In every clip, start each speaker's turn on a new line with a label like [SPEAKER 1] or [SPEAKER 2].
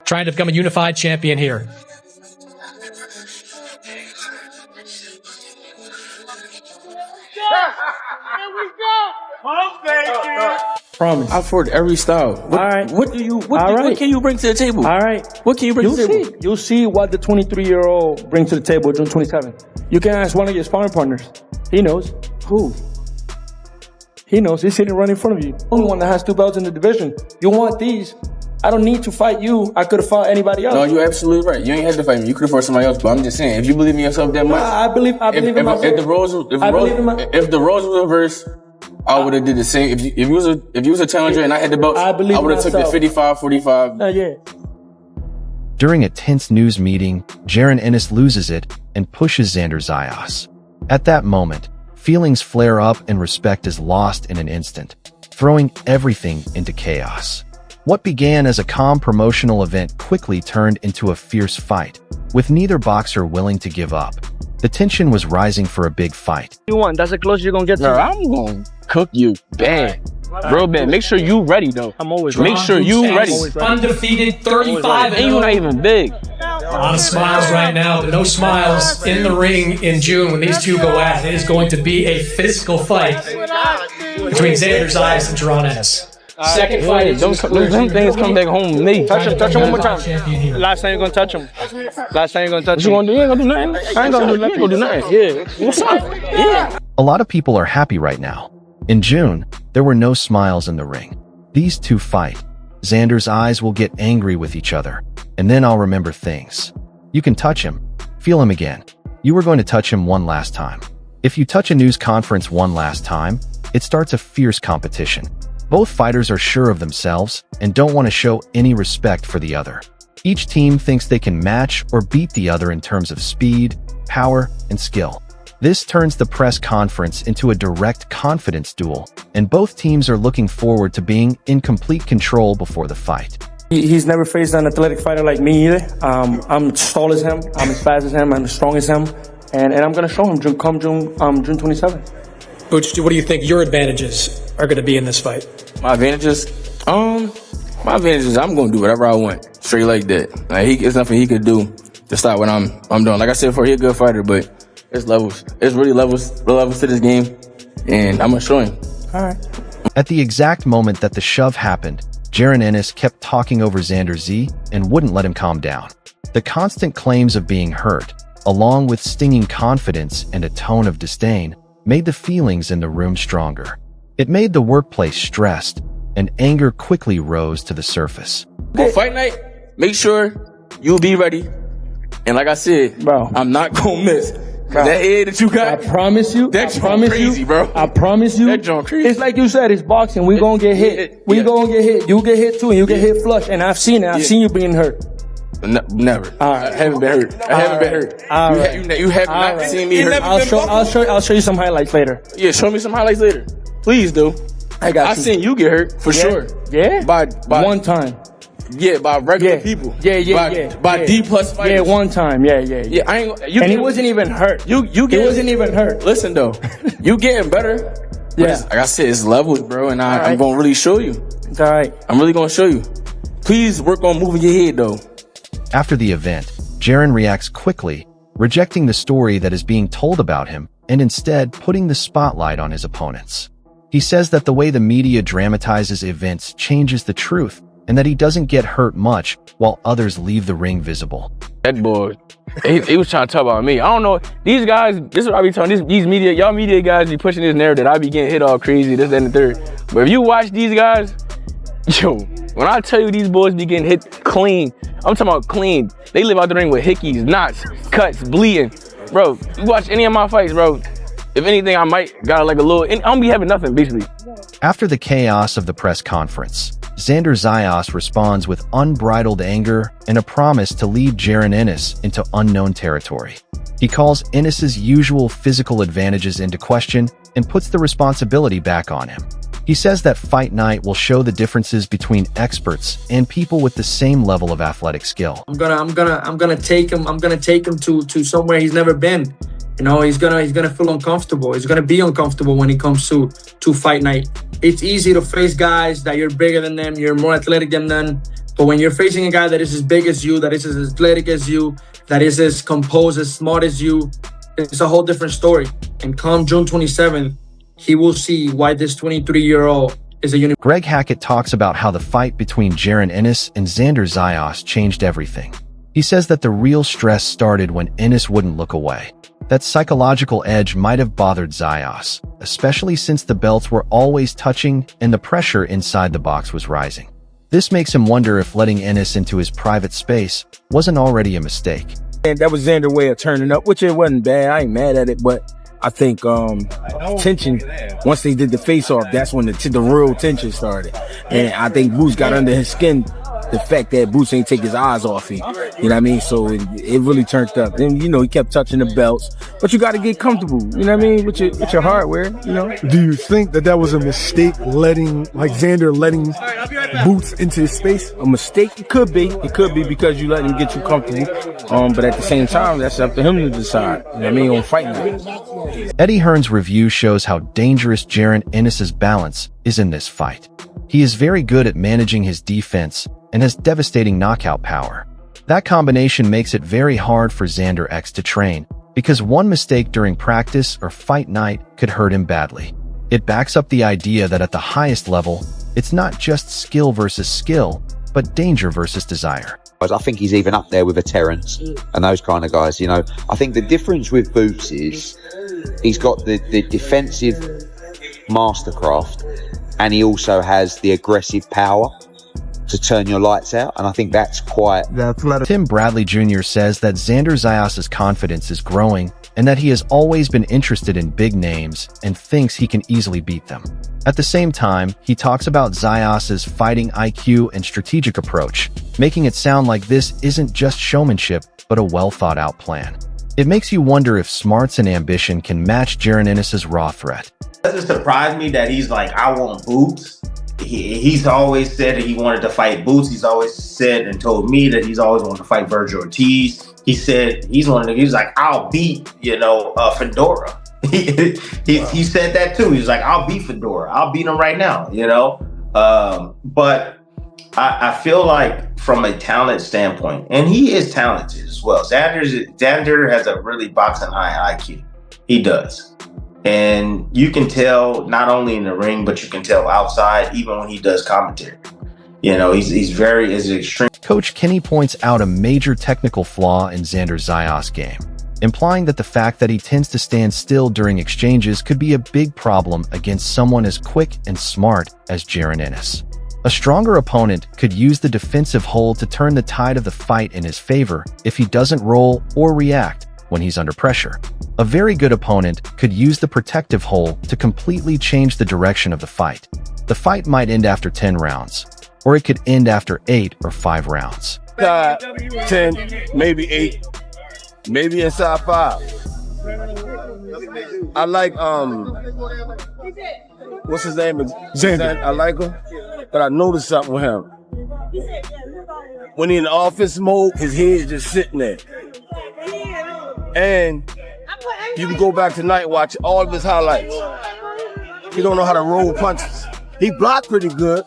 [SPEAKER 1] trying to become a unified champion here.
[SPEAKER 2] Promise.
[SPEAKER 3] I afford every style. What,
[SPEAKER 2] all right.
[SPEAKER 3] What can you bring to the table?
[SPEAKER 2] All right.
[SPEAKER 3] What can you bring to the table?
[SPEAKER 2] You'll see what the 23-year-old brings to the table June 27th. You can ask one of your sparring partners. He knows.
[SPEAKER 3] Who?
[SPEAKER 2] He knows. He's sitting right in front of you. Only one that has 2 belts in the division. You want these. I don't need to fight you. I could have fought anybody else.
[SPEAKER 3] No, you're absolutely right. You ain't had to fight me. You could have fought somebody else. But I'm just saying, if you believe in yourself that much,
[SPEAKER 2] I believe in myself.
[SPEAKER 3] If the roles were reversed, I would have did the same. If you was a challenger and I had the belts, I would have took the 55-45.
[SPEAKER 2] Yeah.
[SPEAKER 4] During a tense news meeting, Jaron Ennis loses it and pushes Xander Zayas. At that moment, feelings flare up and respect is lost in an instant, throwing everything into chaos. What began as a calm promotional event quickly turned into a fierce fight, with neither boxer willing to give up. The tension was rising for a big fight.
[SPEAKER 5] You want? That's the closest you're gonna get to.
[SPEAKER 3] No, I'm gonna cook you bad. Real bad. Make sure you ready though.
[SPEAKER 5] I'm always ready.
[SPEAKER 3] Make sure you ready.
[SPEAKER 1] Undefeated, 35
[SPEAKER 3] And you're not even big.
[SPEAKER 1] A lot of smiles right now, but no smiles in the ring in June when these two go at it. It is going to be a physical fight between Xander Zayas and Jaron Ennis. Second fight.
[SPEAKER 3] Them things come back home with me.
[SPEAKER 5] Touch him one more time. Last time you're gonna touch him. Last time you're gonna touch him.
[SPEAKER 3] What you gonna do? You ain't gonna do nothing. I ain't gonna do nothing. Yeah. What's up? Yeah.
[SPEAKER 4] A lot of people are happy right now. In June, there were no smiles in the ring. These two fight. Xander's eyes will get angry with each other, and then I'll remember things. You can touch him. Feel him again. You were going to touch him one last time. If you touch a news conference one last time, it starts a fierce competition. Both fighters are sure of themselves and don't want to show any respect for the other. Each team thinks they can match or beat the other in terms of speed, power, and skill. This turns the press conference into a direct confidence duel, and both teams are looking forward to being in complete control before the fight.
[SPEAKER 2] He's never faced an athletic fighter like me either. I'm as tall as him, I'm as fast as him, I'm as strong as him, and I'm gonna show him June 27th.
[SPEAKER 1] Butch, what do you think your advantages are going to be in this fight?
[SPEAKER 3] My advantages? I'm gonna do whatever I want. Straight like that. Like it's nothing he could do to stop what I'm doing. Like I said before, he's a good fighter, but it's levels. It's really levels to this game, and I'm gonna show him.
[SPEAKER 2] All right.
[SPEAKER 4] At the exact moment that the shove happened, Jaron Ennis kept talking over Xander Z and wouldn't let him calm down. The constant claims of being hurt, along with stinging confidence and a tone of disdain, made the feelings in the room stronger. It made the workplace stressed, and anger quickly rose to the surface.
[SPEAKER 3] On fight night, make sure you be ready. And like I said,
[SPEAKER 2] bro,
[SPEAKER 3] I'm not gonna miss. Bro, that head that you got,
[SPEAKER 2] I promise you.
[SPEAKER 3] That's crazy, bro.
[SPEAKER 2] I promise you.
[SPEAKER 3] That junk crazy.
[SPEAKER 2] It's like you said, it's boxing. We gonna get hit. We gonna get hit. You get hit too, and you get hit flush. And I've seen it. I've seen you being hurt.
[SPEAKER 3] Never.
[SPEAKER 2] All right.
[SPEAKER 3] I haven't been hurt. I haven't been hurt.
[SPEAKER 2] All right.
[SPEAKER 3] You have not seen me hurt.
[SPEAKER 2] I'll show you some highlights later.
[SPEAKER 3] Yeah, show me some highlights later. Please do.
[SPEAKER 2] I got you.
[SPEAKER 3] I seen you get hurt for sure.
[SPEAKER 2] Yeah.
[SPEAKER 3] By
[SPEAKER 2] one time.
[SPEAKER 3] Yeah, by regular people. By D+ fighters.
[SPEAKER 2] Yeah, one time. Yeah.
[SPEAKER 3] Yeah,
[SPEAKER 2] he wasn't even hurt. He wasn't even hurt.
[SPEAKER 3] Listen though, you getting better. Yeah. Like I said, it's levels, bro, and I'm gonna really show you.
[SPEAKER 2] It's all right.
[SPEAKER 3] I'm really gonna show you. Please work on moving your head though.
[SPEAKER 4] After the event, Jaron reacts quickly, rejecting the story that is being told about him and instead putting the spotlight on his opponents. He says that the way the media dramatizes events changes the truth and that he doesn't get hurt much while others leave the ring visible.
[SPEAKER 3] That boy, he was trying to talk about me. I don't know. These guys, this is what I be telling these media, y'all media guys be pushing this narrative that I be getting hit all crazy, this, that, and the third. But if you watch these guys, yo, when I tell you these boys be getting hit clean, I'm talking about clean. They live out the ring with hickeys, knots, cuts, bleeding. Bro, you watch any of my fights, bro, if anything, I might got like a little, I don't be having nothing, basically.
[SPEAKER 4] After the chaos of the press conference, Xander Zayas responds with unbridled anger and a promise to lead Jaron Ennis into unknown territory. He calls Ennis's usual physical advantages into question and puts the responsibility back on him. He says that fight night will show the differences between experts and people with the same level of athletic skill.
[SPEAKER 6] I'm gonna take him to somewhere he's never been. You know, he's gonna feel uncomfortable. He's gonna be uncomfortable when he comes to fight night. It's easy to face guys that you're bigger than them, you're more athletic than them, But when you're facing a guy that is as big as you, that is as athletic as you, that is as composed, as smart as you, it's a whole different story. And come June 27th, he will see why this 23-year-old is a unicorn.
[SPEAKER 4] Greg Hackett talks about how the fight between Jaron Ennis and Xander Zayas changed everything. He says that the real stress started when Ennis wouldn't look away. That psychological edge might have bothered Zayas, especially since the belts were always touching and the pressure inside the box was rising. This makes him wonder if letting Ennis into his private space wasn't already a mistake.
[SPEAKER 7] And that was Xander's way of turning up, which it wasn't bad. I ain't mad at it, but I think tension, once they did the face-off, that's when the real tension started. And I think Boots got under his skin, the fact that Boots ain't take his eyes off him. You know what I mean? So it really turned up. And, he kept touching the belts. But you got to get comfortable, you know what I mean, with your hardware,
[SPEAKER 8] Do you think that was a mistake Xander letting Boots into his space?
[SPEAKER 7] A mistake? It could be. It could be because you let him get you comfortable. But at the same time, that's up to him to decide, you know what I mean, on fight night.
[SPEAKER 4] Eddie Hearn's review shows how dangerous Jaron Ennis's balance is in this fight. He is very good at managing his defense and has devastating knockout power. That combination makes it very hard for Xander X to train, because one mistake during practice or fight night could hurt him badly. It backs up the idea that at the highest level, it's not just skill versus skill, but danger versus desire.
[SPEAKER 9] I think he's even up there with a Terrence and those kind of guys, I think the difference with Boots is he's got the defensive mastercraft and he also has the aggressive power to turn your lights out, and I think that's quite...
[SPEAKER 4] Tim Bradley Jr. says that Xander Zayas' confidence is growing and that he has always been interested in big names and thinks he can easily beat them. At the same time, he talks about Zayas' fighting IQ and strategic approach, making it sound like this isn't just showmanship, but a well-thought-out plan. It makes you wonder if smarts and ambition can match Jaron Ennis' raw threat.
[SPEAKER 10] It doesn't surprise me that he's like, I want Boots. He's always said that he wanted to fight Boots. He's always said and told me that he's always wanted to fight Virgil Ortiz. He said he's like, I'll beat, Fedora. He said that too. He's like, I'll beat Fedora. I'll beat him right now, But I feel like from a talent standpoint, and he is talented as well. Xander has a really boxing high IQ. He does. And you can tell not only in the ring, but you can tell outside, even when he does commentary. He's extreme.
[SPEAKER 4] Coach Kenny points out a major technical flaw in Xander Zayas' game, implying that the fact that he tends to stand still during exchanges could be a big problem against someone as quick and smart as Jaron Ennis. A stronger opponent could use the defensive hold to turn the tide of the fight in his favor if he doesn't roll or react when he's under pressure. A very good opponent could use the protective hold to completely change the direction of the fight. The fight might end after 10 rounds, or it could end after 8 or 5 rounds.
[SPEAKER 7] 10, maybe 8, maybe inside 5. I like, what's his name?
[SPEAKER 8] Xander.
[SPEAKER 7] I like him, but I noticed something with him. When he's in offense mode, his head's just sitting there. And you can go back tonight and watch all of his highlights. He don't know how to roll punches. He blocked pretty good.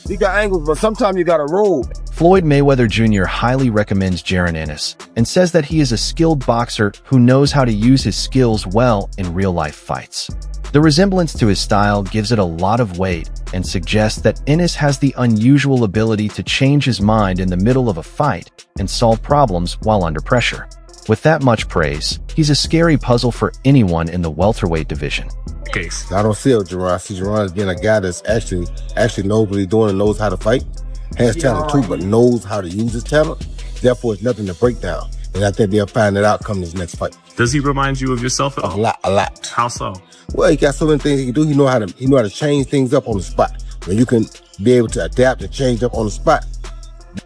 [SPEAKER 7] He got angles, but sometimes you got to roll.
[SPEAKER 4] Floyd Mayweather Jr. highly recommends Jaron Ennis and says that he is a skilled boxer who knows how to use his skills well in real-life fights. The resemblance to his style gives it a lot of weight and suggests that Ennis has the unusual ability to change his mind in the middle of a fight and solve problems while under pressure. With that much praise, he's a scary puzzle for anyone in the welterweight division.
[SPEAKER 11] I don't see Jaron. I see Jaron as being a guy that's actually knows what he's doing and knows how to fight. Has talent too, but knows how to use his talent. Therefore, it's nothing to break down. And I think they'll find that out come this next fight.
[SPEAKER 12] Does he remind you of yourself at all?
[SPEAKER 11] A lot.
[SPEAKER 12] How so?
[SPEAKER 11] Well, he got so many things he can do. He know how to change things up on the spot. When you can be able to adapt and change up on the spot.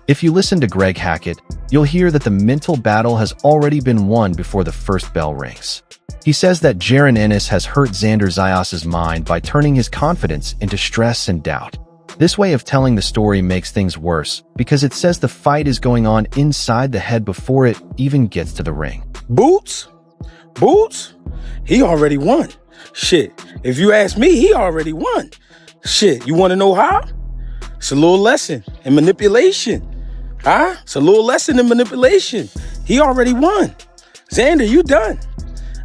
[SPEAKER 4] If you listen to Greg Hackett, you'll hear that the mental battle has already been won before the first bell rings. He says that Jaron Ennis has hurt Xander Zayas' mind by turning his confidence into stress and doubt. This way of telling the story makes things worse because it says the fight is going on inside the head before it even gets to the ring.
[SPEAKER 7] Boots? He already won. Shit, if you ask me, he already won. Shit, you want to know how? It's a little lesson in manipulation. Huh? It's a little lesson in manipulation. He already won. Xander, you done.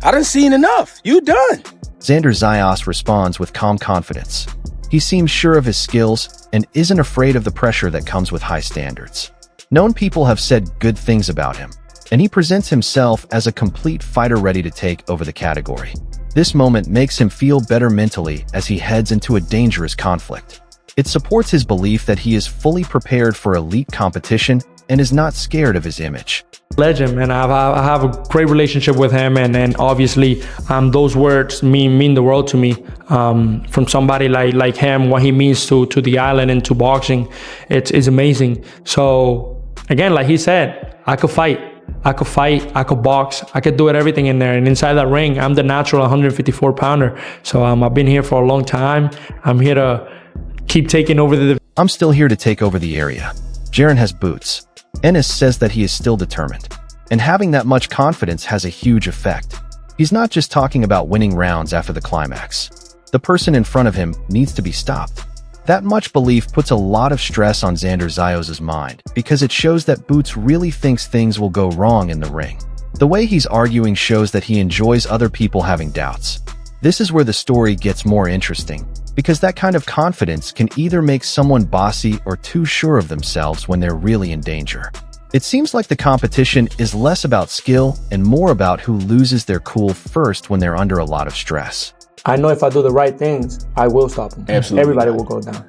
[SPEAKER 7] I done seen enough. You done.
[SPEAKER 4] Xander Zayas responds with calm confidence. He seems sure of his skills and isn't afraid of the pressure that comes with high standards. Known people have said good things about him, and he presents himself as a complete fighter ready to take over the category. This moment makes him feel better mentally as he heads into a dangerous conflict. It supports his belief that he is fully prepared for elite competition and is not scared of his image.
[SPEAKER 2] Legend, and I have a great relationship with him, and obviously those words mean the world to me. From somebody like him, what he means to the island and to boxing, it's amazing. So again, like he said, I could fight, I could box, I could do it, everything in there. And inside that ring, I'm the natural 154 pounder. So I've been here for a long time. I'm here to keep taking over the...
[SPEAKER 4] I'm still here to take over the area. Jaron has boots. Ennis says that he is still determined. And having that much confidence has a huge effect. He's not just talking about winning rounds after the climax. The person in front of him needs to be stopped. That much belief puts a lot of stress on Xander Zayas' mind because it shows that Boots really thinks things will go wrong in the ring. The way he's arguing shows that he enjoys other people having doubts. This is where the story gets more interesting, because that kind of confidence can either make someone bossy or too sure of themselves when they're really in danger. It seems like the competition is less about skill and more about who loses their cool first when they're under a lot of stress.
[SPEAKER 2] I know if I do the right things, I will stop them.
[SPEAKER 3] Absolutely.
[SPEAKER 2] Everybody will go down.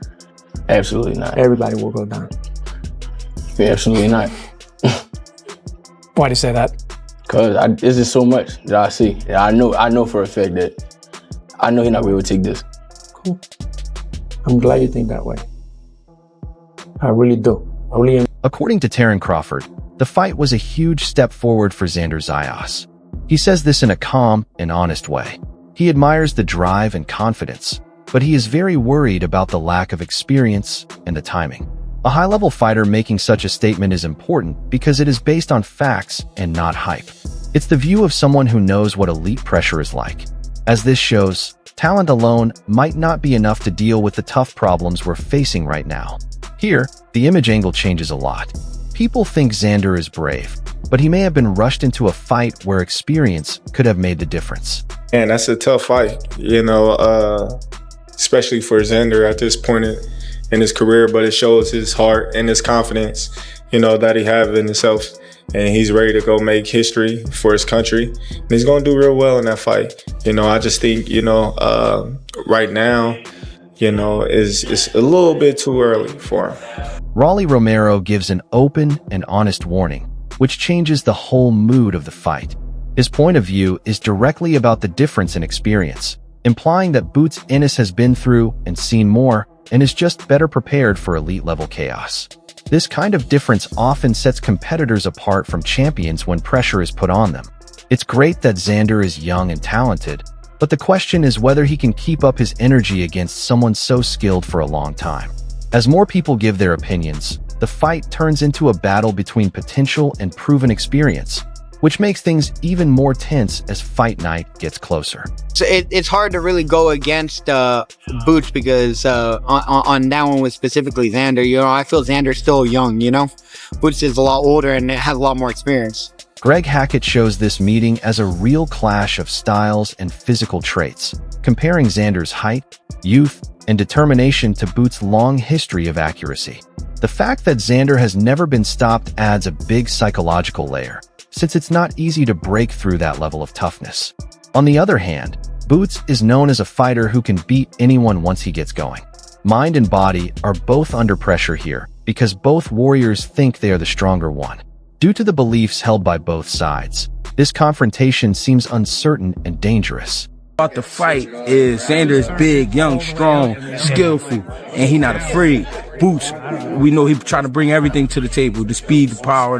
[SPEAKER 3] Absolutely not.
[SPEAKER 2] Everybody will go down.
[SPEAKER 3] Absolutely not.
[SPEAKER 1] Why do you say that?
[SPEAKER 3] Because there's just so much that I see. I know for a fact that I know he's not able to take this.
[SPEAKER 2] Cool. I'm glad you think that way. I really do. I really am.
[SPEAKER 4] According to Terran Crawford, the fight was a huge step forward for Xander Zayas. He says this in a calm and honest way. He admires the drive and confidence, but he is very worried about the lack of experience and the timing. A high-level fighter making such a statement is important because it is based on facts and not hype. It's the view of someone who knows what elite pressure is like. As this shows, talent alone might not be enough to deal with the tough problems we're facing right now. Here, the image angle changes a lot. People think Xander is brave, but he may have been rushed into a fight where experience could have made the difference.
[SPEAKER 13] And that's a tough fight, especially for Xander at this point in his career, but it shows his heart and his confidence, that he have in himself. And he's ready to go make history for his country. And he's going to do real well in that fight. I just think, right now, it's a little bit too early for him.
[SPEAKER 4] Rolly Romero gives an open and honest warning, which changes the whole mood of the fight. His point of view is directly about the difference in experience, implying that Boots Ennis has been through and seen more and is just better prepared for elite-level chaos. This kind of difference often sets competitors apart from champions when pressure is put on them. It's great that Xander is young and talented, but the question is whether he can keep up his energy against someone so skilled for a long time. As more people give their opinions, the fight turns into a battle between potential and proven experience, which makes things even more tense as fight night gets closer.
[SPEAKER 14] So it's hard to really go against Boots because on that one with specifically Xander, I feel Xander's still young, Boots is a lot older and has a lot more experience.
[SPEAKER 4] Greg Hackett shows this meeting as a real clash of styles and physical traits, comparing Xander's height, youth, and determination to Boots' long history of accuracy. The fact that Xander has never been stopped adds a big psychological layer, since it's not easy to break through that level of toughness. On the other hand, Boots is known as a fighter who can beat anyone once he gets going. Mind and body are both under pressure here because both warriors think they are the stronger one. Due to the beliefs held by both sides, this confrontation seems uncertain and dangerous.
[SPEAKER 7] About the fight is Xander is big, young, strong, skillful, and he not afraid. Boots, we know he trying to bring everything to the table, the speed, the power,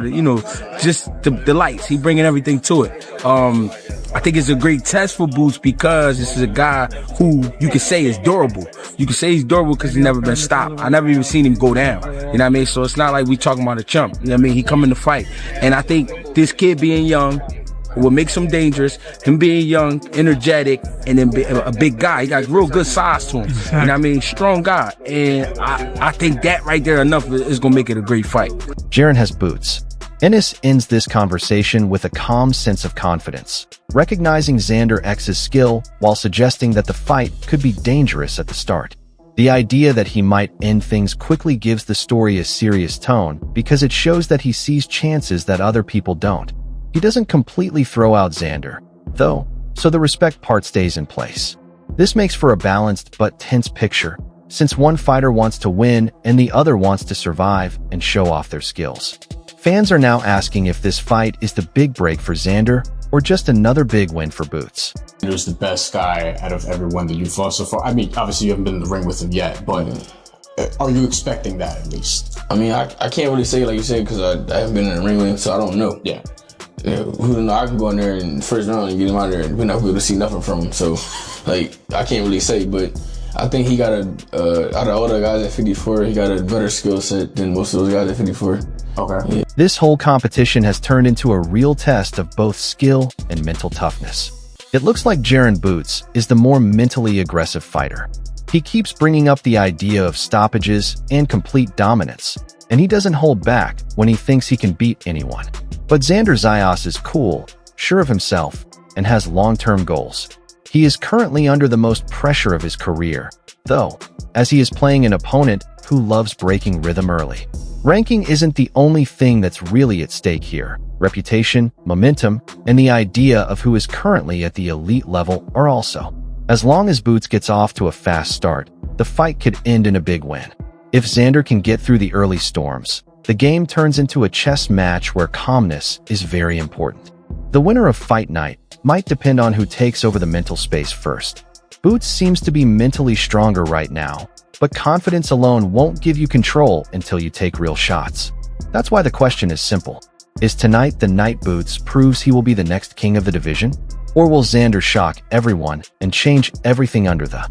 [SPEAKER 7] just the lights. He bringing everything to it. I think it's a great test for Boots because this is a guy who you could say is durable. You could say he's durable because he's never been stopped. I never even seen him go down. You know what I mean? So it's not like we talking about a chump. You know what I mean? He come in to fight. And I think this kid being young, what makes him dangerous, him being young, energetic, and then a big guy. He got real good size to him. You know what I mean? Strong guy. And I think that right there enough is going to make it a great fight.
[SPEAKER 4] Jaron has boots. Ennis ends this conversation with a calm sense of confidence, recognizing Xander X's skill while suggesting that the fight could be dangerous at the start. The idea that he might end things quickly gives the story a serious tone because it shows that he sees chances that other people don't. He doesn't completely throw out Xander, though, so the respect part stays in place. This makes for a balanced but tense picture, since one fighter wants to win and the other wants to survive and show off their skills. Fans are now asking if this fight is the big break for Xander or just another big win for Boots.
[SPEAKER 15] Xander's the best guy out of everyone that you've fought so far. I mean, obviously you haven't been in the ring with him yet, but are you expecting that at least?
[SPEAKER 3] I mean, I can't really say like you said because I haven't been in the ring with him, so I don't know.
[SPEAKER 15] Yeah.
[SPEAKER 3] Who knows? I can go in there in the first round and get him out of there and we're not able to see nothing from him. So, like, I can't really say, but I think he got out of all the guys at 54, he got a better skill set than most of those guys at 54.
[SPEAKER 15] Okay.
[SPEAKER 3] Yeah.
[SPEAKER 4] This whole competition has turned into a real test of both skill and mental toughness. It looks like Jaron Boots is the more mentally aggressive fighter. He keeps bringing up the idea of stoppages and complete dominance, and he doesn't hold back when he thinks he can beat anyone. But Xander Zayas is cool, sure of himself, and has long-term goals. He is currently under the most pressure of his career, though, as he is playing an opponent who loves breaking rhythm early. Ranking isn't the only thing that's really at stake here. Reputation, momentum, and the idea of who is currently at the elite level are also. As long as Boots gets off to a fast start, the fight could end in a big win. If Xander can get through the early storms, the game turns into a chess match where calmness is very important. The winner of Fight Night might depend on who takes over the mental space first. Boots seems to be mentally stronger right now, but confidence alone won't give you control until you take real shots. That's why the question is simple. Is tonight the night Boots proves he will be the next king of the division? Or will Xander shock everyone and change everything under the